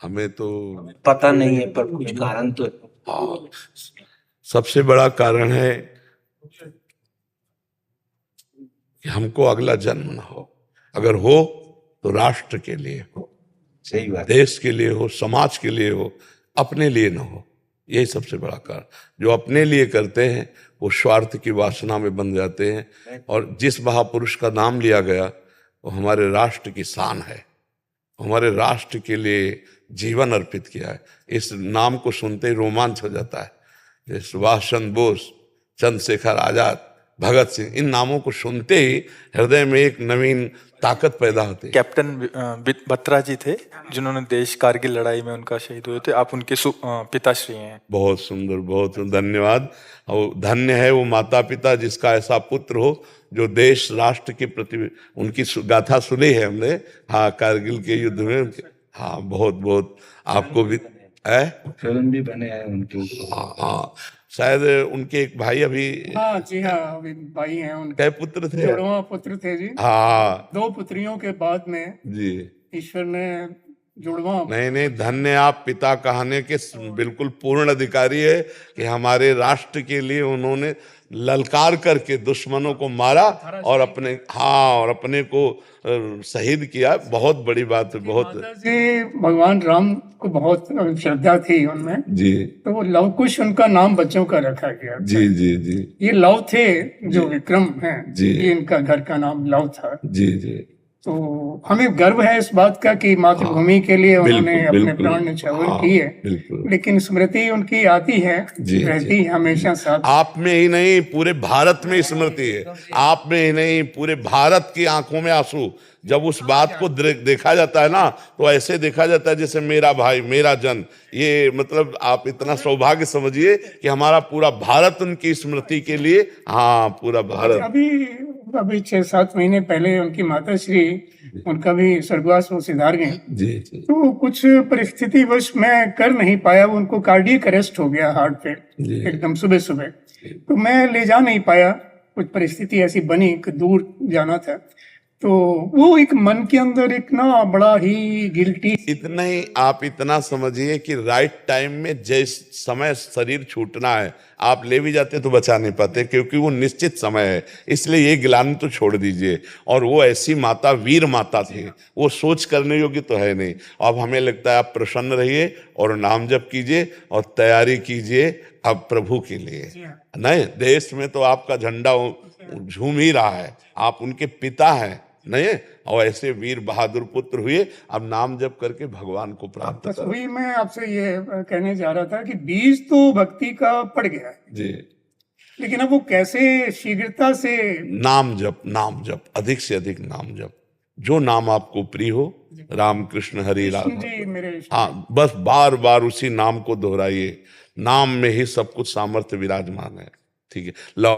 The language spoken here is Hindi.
हमें तो पता नहीं है, पर कुछ कारण तो है। हाँ, सबसे बड़ा कारण है कि हमको अगला जन्म ना हो। अगर हो तो राष्ट्र के लिए हो, सही बात। देश के लिए हो, समाज के लिए हो, अपने लिए ना हो। यही सबसे बड़ा कारण। जो अपने लिए करते हैं वो स्वार्थ की वासना में बन जाते हैं। और जिस महापुरुष का नाम लिया गया वो हमारे राष्ट्र की शान है, हमारे राष्ट्र के लिए जीवन अर्पित किया है। इस नाम को सुनते ही रोमांच हो जाता है। जैसे सुभाष चंद्र बोस, चंद्रशेखर आजाद, भगत सिंह, इन नामों को सुनते ही हृदय में एक नवीन ताकत पैदा होती है। कैप्टन बत्रा जी थे जिन्होंने देश कारगिल लड़ाई में उनका शहीद हुए थे, आप उनके पिताश्री हैं। बहुत सुंदर, बहुत धन्यवाद। और धन्य है वो माता पिता जिसका ऐसा पुत्र हो जो देश राष्ट्र के प्रति, उनकी गाथा सुनी है हमने, हाँ, कारगिल के युद्ध में। हाँ, बहुत बहुत आपको भी है, फिल्म भी बने हैं उनके ऊपर। हाँ हाँ, शायद उनके एक भाई अभी, हाँ जी, हाँ, अभी भाई हैं उनके। कै पुत्र थे? जुड़वा पुत्र थे जी। हाँ 2 पुत्रियों के बाद में जी। ईश्वर ने जुड़वा। नहीं नहीं, धन्य आप पिता कहने के बिल्कुल पूर्ण अधिकारी है कि हमारे राष्ट्र के लिए उन्होंने ललकार करके दुश्मनों को मारा और अपने, हाँ, और अपने को शहीद किया। बहुत बड़ी बात है। बहुत जी, भगवान राम को बहुत श्रद्धा थी उनमें जी। तो वो लव कुश उनका नाम बच्चों का रखा गया। जी जी जी। ये लव थे जो विक्रम हैं जी। ये इनका घर का नाम लव था। जी जी। तो हमें गर्व है इस बात का कि मातृभूमि के लिए उन्होंने अपने प्राण न्यौछावर किए। बिल्कुल। लेकिन स्मृति उनकी आती है, रहती हमेशा साथ। आप में ही नहीं पूरे भारत में स्मृति है, आप में ही नहीं पूरे भारत की आंखों में आंसू। जब उस बात को देखा जाता है ना तो ऐसे देखा जाता है जैसे मेरा भाई, मेरा जन। ये मतलब आप इतना सौभाग्य समझिए कि हमारा पूरा भारत उनकी स्मृति के लिए, हाँ, पूरा भारत। अभी 6-7 महीने पहले उनकी माता श्री, उनका भी स्वर्गवास वो सिधार गए। जी जी। तो कुछ परिस्थिति वश मैं कर नहीं पाया, उनको कार्डियक अरेस्ट हो गया हार्ट पे एकदम सुबह सुबह। तो मैं ले जा नहीं पाया, कुछ परिस्थिति ऐसी बनी कि दूर जाना था। तो वो एक मन के अंदर एक ना बड़ा ही गिल्टी। इतना ही आप इतना समझिए कि राइट टाइम में जिस समय शरीर छूटना है आप ले भी जाते तो बचा नहीं पाते, क्योंकि वो निश्चित समय है। इसलिए ये गिलानी तो छोड़ दीजिए। और वो ऐसी माता, वीर माता थी, वो सोच करने योग्य तो है नहीं। अब हमें लगता है आप प्रसन्न रहिए और नाम जप कीजिए और तैयारी कीजिए अब प्रभु के लिए। नहीं, देश में तो आपका झंडा झूम ही रहा है, आप उनके पिता हैं, नहीं? और ऐसे वीर बहादुर पुत्र हुए। अब नाम जप करके भगवान को प्राप्त करो। वही मैं आपसे ये कहने जा रहा था कि बीज तो भक्ति का पड़ गया है जी, लेकिन अब वो कैसे शीघ्रता से नाम जप, नाम जप, अधिक से अधिक नाम जप। जो नाम आपको प्रिय हो, राम कृष्ण हरि राम जी मेरे, हाँ, बस बार बार उसी नाम को दोहराइए। नाम में ही सब कुछ सामर्थ्य विराजमान है। ठीक है, लो।